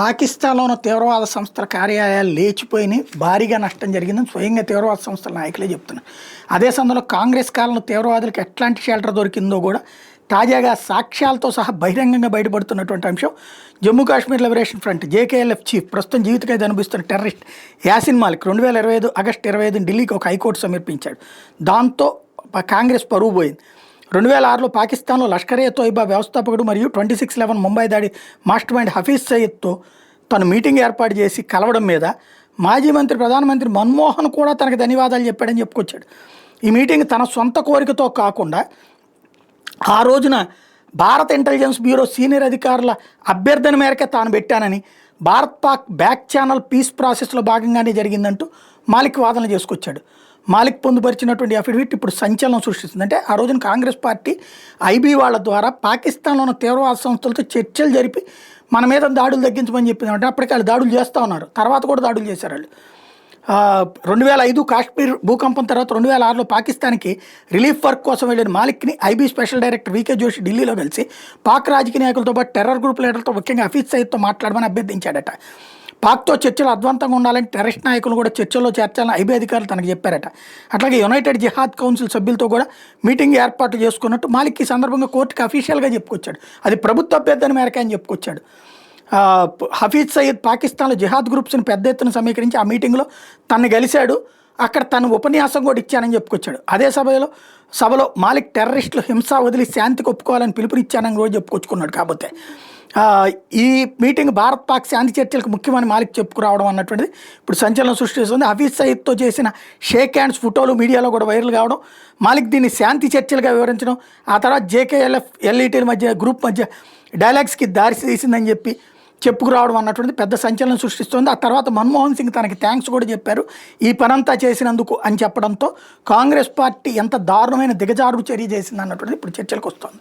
పాకిస్తాన్లో ఉన్న తీవ్రవాద సంస్థల కార్యాలయాలు లేచిపోయినాయి, భారీగా నష్టం జరిగిందని స్వయంగా తీవ్రవాద సంస్థల నాయకులే చెప్తున్నారు. అదే సమయంలో కాంగ్రెస్ కాలంలో తీవ్రవాదులకు ఎట్లాంటి షెల్టర్ దొరికిందో కూడా తాజాగా సాక్ష్యాలతో సహా బహిరంగంగా బయటపడుతున్నటువంటి అంశం. Jammu Kashmir liberation front JKLF chief, ప్రస్తుతం జీవిత ఖైదు అనుభవిస్తున్న టెర్రరిస్ట్ యాసిన్ మాలిక్ 2025 ఆగస్టు 25 ఢిల్లీకి ఒక హైకోర్టు సమర్పించాడు. దాంతో కాంగ్రెస్ పరువు పోయింది. 2006లో పాకిస్తాన్లో లష్కరే తోయిబా వ్యవస్థాపకుడు మరియు 26/11 ముంబై దాడి మాస్టర్ మైండ్ హఫీజ్ సయీద్తో తను మీటింగ్ ఏర్పాటు చేసి కలవడం మీద మాజీ మంత్రి ప్రధానమంత్రి మన్మోహన్ కూడా తనకు ధన్యవాదాలు చెప్పాడని చెప్పుకొచ్చాడు. ఈ మీటింగ్ తన సొంత కోరికతో కాకుండా ఆ రోజున భారత ఇంటెలిజెన్స్ బ్యూరో సీనియర్ అధికారుల అభ్యర్థన మేరకే తాను పెట్టానని, Bharat Pak back channel peace ప్రాసెస్లో భాగంగానే జరిగిందంటూ మాలిక్ వాదన చేసుకొచ్చాడు. మాలిక్ పొందుపరిచినటువంటి అఫిడవిట్ ఇప్పుడు సంచలనం సృష్టిస్తుంది. అంటే ఆ రోజున కాంగ్రెస్ పార్టీ ఐబీ వాళ్ళ ద్వారా పాకిస్తాన్లో ఉన్న తీవ్రవాద సంస్థలతో చర్చలు జరిపి మన మీద దాడులు తగ్గించమని చెప్పింది. అంటే అప్పటికి వాళ్ళు దాడులు చేస్తూ ఉన్నారు, తర్వాత కూడా దాడులు చేశారు వాళ్ళు. 2005 కాశ్మీర్ భూకంపం తర్వాత 2006లో పాకిస్తాన్కి రిలీఫ్ వర్క్ కోసం వెళ్ళిన మాలిక్ని ఐబీ స్పెషల్ డైరెక్టర్ వీకే జోషి ఢిల్లీలో కలిసి పాక్ రాజకీయ నాయకులతో పాటు టెర్రర్ గ్రూప్ లీడర్లతో ముఖ్యంగా హఫీజ్ సయీద్తో మాట్లాడమని అభ్యర్థించాడట. పాక్తో చర్చలు అద్వంతంగా ఉండాలని, టెర్రరిస్ట్ నాయకులు కూడా చర్చల్లో చేర్చాలని ఐబీ అధికారులు తనకు చెప్పారట. అట్లాగే యునైటెడ్ జిహాద్ కౌన్సిల్ సభ్యులతో కూడా మీటింగ్ ఏర్పాటు చేసుకున్నట్టు మాలిక్ ఈ సందర్భంగా కోర్టుకి అఫీషియల్గా చెప్పుకొచ్చాడు. అది ప్రభుత్వ అభ్యర్థన మేరకే అని చెప్పుకొచ్చాడు. హఫీజ్ సయీద్ పాకిస్తాన్లో జిహాద్ గ్రూప్స్ని పెద్ద ఎత్తున సమీకరించి ఆ మీటింగ్లో తను కలిశాడు, అక్కడ తను ఉపన్యాసం కూడా ఇచ్చానని చెప్పుకొచ్చాడు. అదే సభలో మాలిక్ టెర్రరిస్టులు హింస వదిలి శాంతికి ఒప్పుకోవాలని పిలుపునిచ్చానని కూడా చెప్పుకొచ్చుకున్నాడు. కాకపోతే ఈ మీటింగ్ భారత్ పాక్ శాంతి చర్చలకు ముఖ్యమని మాలిక్ చెప్పుకురావడం అన్నటువంటిది ఇప్పుడు సంచలనం సృష్టిస్తుంది. హఫీజ్ సయీద్తో చేసిన షేక్ హ్యాండ్స్ ఫోటోలు మీడియాలో కూడా వైరల్ కావడం, మాలిక్ దీన్ని శాంతి చర్చలుగా వివరించడం, ఆ తర్వాత జేకేఎల్ఎఫ్ ఎల్ఈటీల మధ్య గ్రూప్ మధ్య డైలాగ్స్కి దారి తీసిందని చెప్పుకురావడం అన్నటువంటిది పెద్ద సంచలనం సృష్టిస్తుంది. ఆ తర్వాత మన్మోహన్ సింగ్ తనకి థ్యాంక్స్ కూడా చెప్పారు ఈ పనంతా చేసినందుకు అని చెప్పడంతో కాంగ్రెస్ పార్టీ ఎంత దారుణమైన దిగజారుడు చర్య చేసింది అన్నటువంటిది ఇప్పుడు చర్చలకు వస్తుంది.